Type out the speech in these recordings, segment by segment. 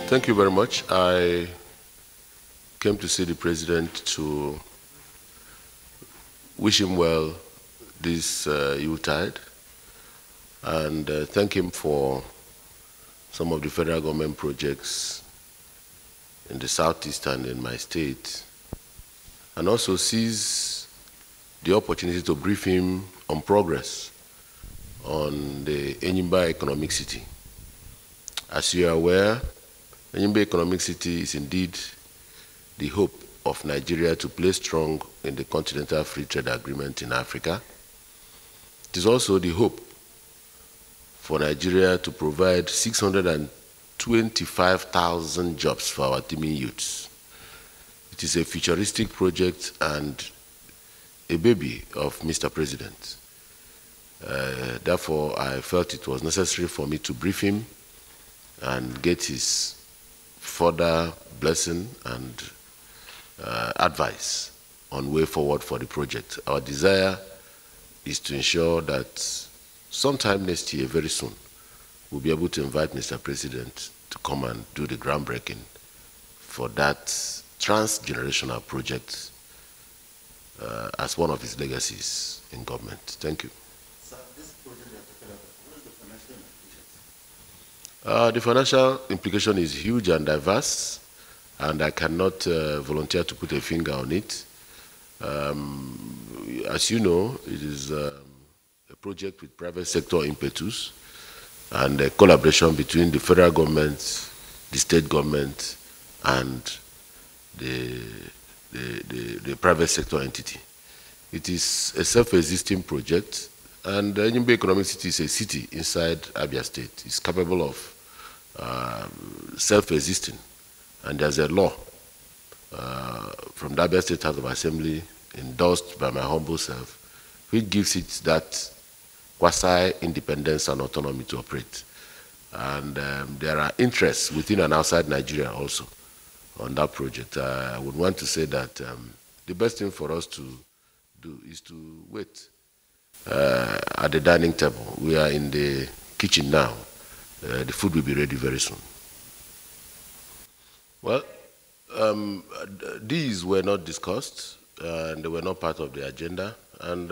Thank you very much. I came to see the President to wish him well this Yuletide and thank him for some of the federal government projects in the southeast and in my state, and also seize the opportunity to brief him on progress on the Enyimba Economic City. As you are aware, Enyimba Economic City is indeed the hope of Nigeria to play strong in the Continental Free Trade Agreement in Africa. It is also the hope for Nigeria to provide 625,000 jobs for our teeming youths. It is a futuristic project and a baby of Mr. President. Therefore, I felt it was necessary for me to brief him and get his further blessing and advice on way forward for the project. Our desire is to ensure that sometime next year, very soon, we'll be able to invite Mr. President to come and do the groundbreaking for that transgenerational project as one of his legacies in government. Thank you. Sir, this project you're talking about, what is the financial implications? The financial implication is huge and diverse, and I cannot volunteer to put a finger on it. As you know, it is a project with private sector impetus and a collaboration between the federal government, the state government, and the private sector entity. It is a self-existing project, and the Enyimba Economic City is a city inside Abia State. It's capable of self-existing, and there's a law from the Abia State House of Assembly endorsed by my humble self, which gives it that quasi-independence and autonomy to operate. And there are interests within and outside Nigeria also on that project. I would want to say that the best thing for us to do is to wait at the dining table. We are in the kitchen now. The food will be ready very soon. Well, these were not discussed, and they were not part of the agenda. And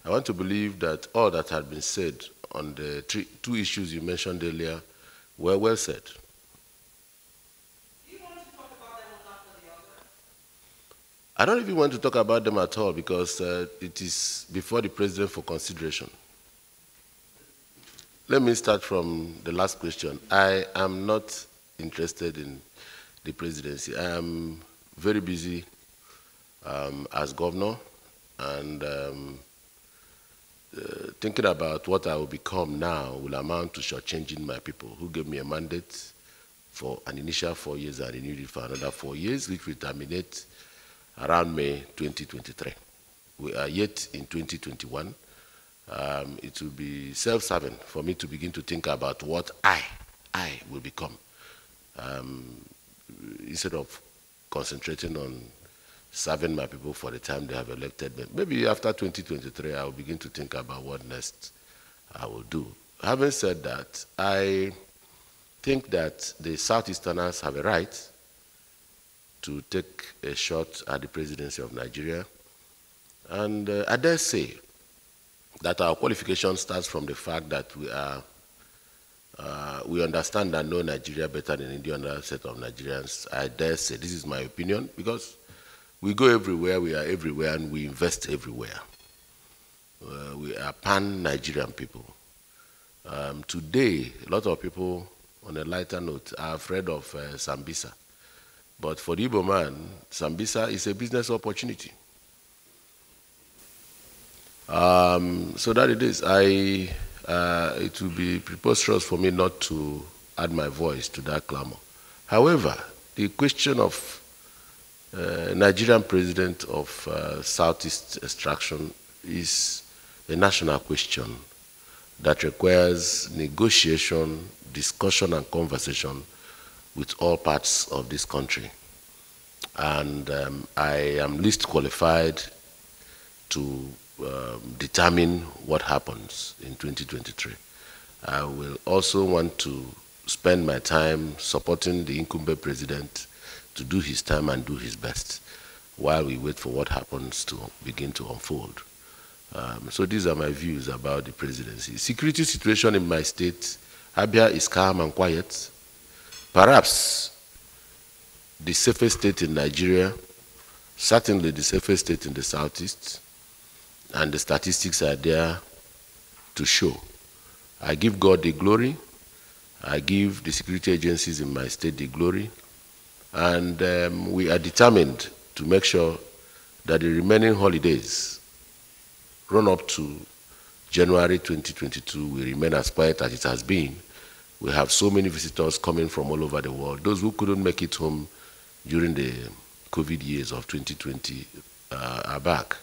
I want to believe that all that had been said on the two issues you mentioned earlier were well said. Do you want to talk about them or not for the other? I don't even want to talk about them at all because it is before the President for consideration. Let me start from the last question. I am not interested in the presidency. I am very busy as governor, and thinking about what I will become now will amount to shortchanging my people who gave me a mandate for an initial 4 years and renewed it for another 4 years, which will terminate around May 2023. We are yet in 2021. It will be self-serving for me to begin to think about what I will become, instead of concentrating on serving my people for the time they have elected me. Maybe after 2023, I will begin to think about what next I will do. Having said that, I think that the Southeasterners have a right to take a shot at the presidency of Nigeria. And I dare say that our qualification starts from the fact that we understand and know Nigeria better than any other set of Nigerians. I dare say, this is my opinion, because we go everywhere, we are everywhere, and we invest everywhere. We are pan-Nigerian people. Today, a lot of people, on a lighter note, are afraid of Sambisa. But for the Igbo man, Sambisa is a business opportunity. So that it is. It will be preposterous for me not to add my voice to that clamor. However, the question of Nigerian president of Southeast extraction is a national question that requires negotiation, discussion, and conversation with all parts of this country. And I am least qualified to determine what happens in 2023. I will also want to spend my time supporting the incumbent president to do his time and do his best while we wait for what happens to begin to unfold. So these are my views about the presidency. Security situation in my state, Abia, is calm and quiet. Perhaps the safest state in Nigeria, certainly the safest state in the southeast, and the statistics are there to show. I give God the glory. I give the security agencies in my state the glory. And we are determined to make sure that the remaining holidays run up to January 2022 will remain as quiet as it has been. We have so many visitors coming from all over the world. Those who couldn't make it home during the COVID years of 2020 are back.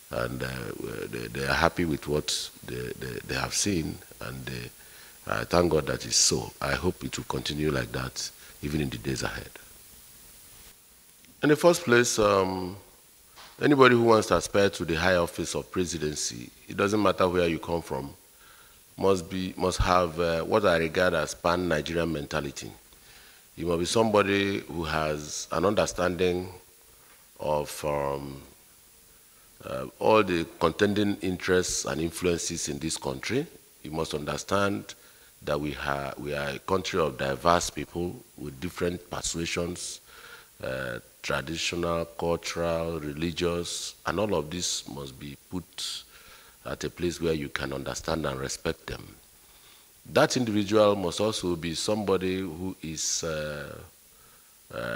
And they are happy with what they have seen, and I thank God that is so. I hope it will continue like that even in the days ahead. In the first place, anybody who wants to aspire to the high office of presidency, it doesn't matter where you come from, must have what I regard as pan-Nigerian mentality. You must be somebody who has an understanding of all the contending interests and influences in this country. You must understand that we are a country of diverse people with different persuasions, traditional, cultural, religious, and all of this must be put at a place where you can understand and respect them. That individual must also be somebody who is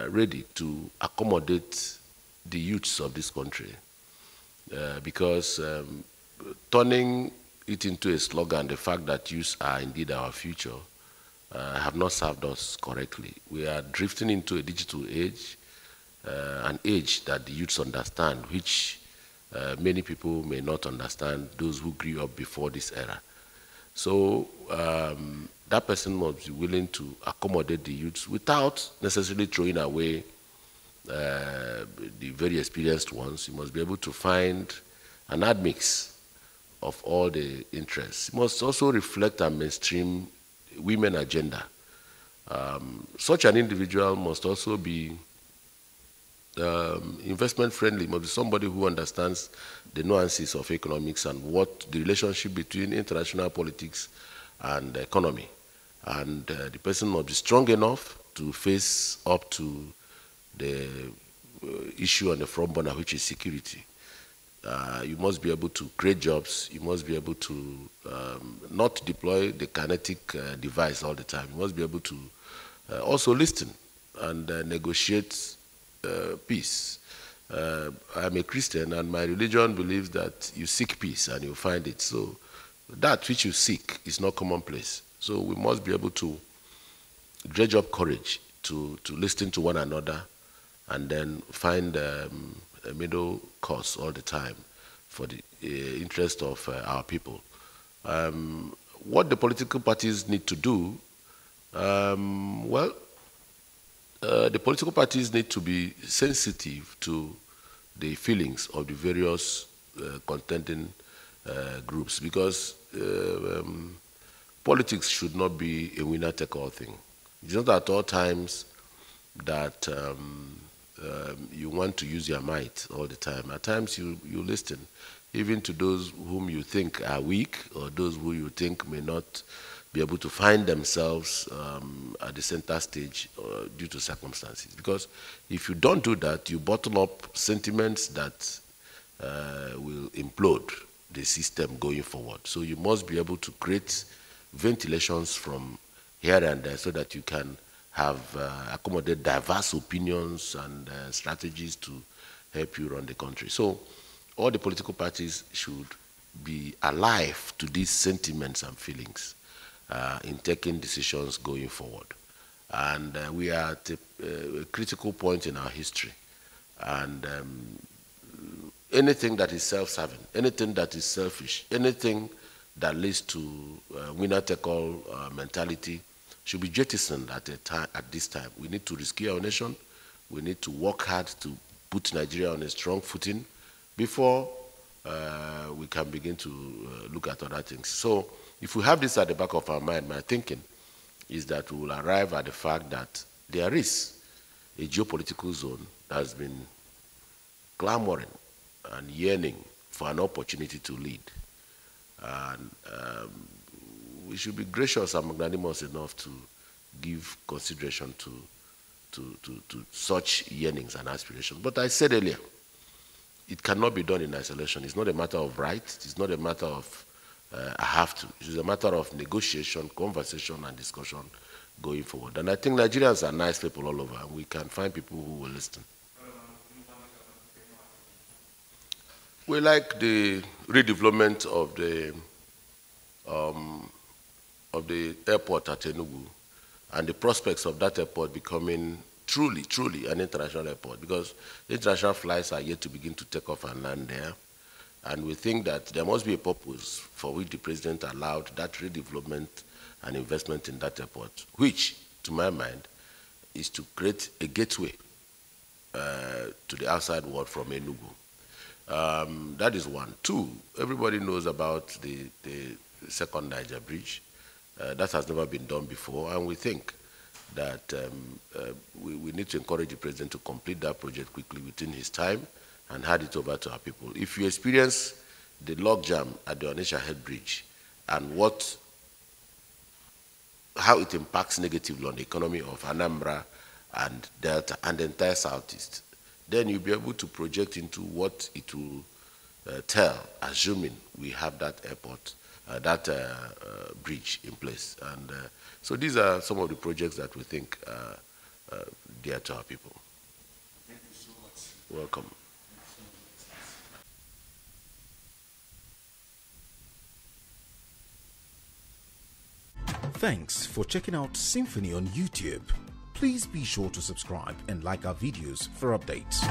ready to accommodate the youths of this country. Because turning it into a slogan, the fact that youth are indeed our future, have not served us correctly. We are drifting into a digital age, an age that the youths understand, which many people may not understand, those who grew up before this era. So that person must be willing to accommodate the youths without necessarily throwing away the very experienced ones. You must be able to find an admix of all the interests. It must also reflect and mainstream women agenda. Such an individual must also be investment friendly, must be somebody who understands the nuances of economics and what the relationship between international politics and economy. And the person must be strong enough to face up to the issue on the front burner, which is security. You must be able to create jobs. You must be able to not deploy the kinetic device all the time. You must be able to also listen and negotiate peace. I'm a Christian, and my religion believes that you seek peace and you find it. So that which you seek is not commonplace. So we must be able to dredge up courage to listen to one another and then find a middle course all the time for the interest of our people. What the political parties need to do, the political parties need to be sensitive to the feelings of the various contending groups, because politics should not be a winner-take-all thing. It's not at all times that you want to use your might all the time. At times you listen, even to those whom you think are weak or those who you think may not be able to find themselves at the center stage due to circumstances. Because if you don't do that, you bottle up sentiments that will implode the system going forward. So you must be able to create ventilations from here and there so that you can have accommodate diverse opinions and strategies to help you run the country. So all the political parties should be alive to these sentiments and feelings in taking decisions going forward. And we are at a critical point in our history. And anything that is self-serving, anything that is selfish, anything that leads to winner-take-all mentality should be jettisoned at this time. We need to rescue our nation. We need to work hard to put Nigeria on a strong footing before we can begin to look at other things. So if we have this at the back of our mind, my thinking is that we will arrive at the fact that there is a geopolitical zone that has been clamoring and yearning for an opportunity to lead. And we should be gracious and magnanimous enough to give consideration to such yearnings and aspirations. But I said earlier, it cannot be done in isolation. It's not a matter of right. It's not a matter of I have to. It is a matter of negotiation, conversation, and discussion going forward. And I think Nigerians are nice people all over, and we can find people who will listen. We like the redevelopment of the airport at Enugu and the prospects of that airport becoming truly an international airport, because international flights are yet to begin to take off and land there. And we think that there must be a purpose for which the president allowed that redevelopment and investment in that airport, which, to my mind, is to create a gateway to the outside world from Enugu. That is one. Two, everybody knows about the second Niger bridge. That has never been done before, and we think that we need to encourage the president to complete that project quickly within his time and hand it over to our people. If you experience the logjam at the Onitsha Head Bridge and how it impacts negatively on the economy of Anambra and Delta and the entire Southeast, then you'll be able to project into what it will tell, assuming we have that airport, that bridge in place. And so these are some of the projects that we think are dear to our people. Thank you so much. Welcome. Thanks for checking out Symphony on YouTube. Please be sure to subscribe and like our videos for updates.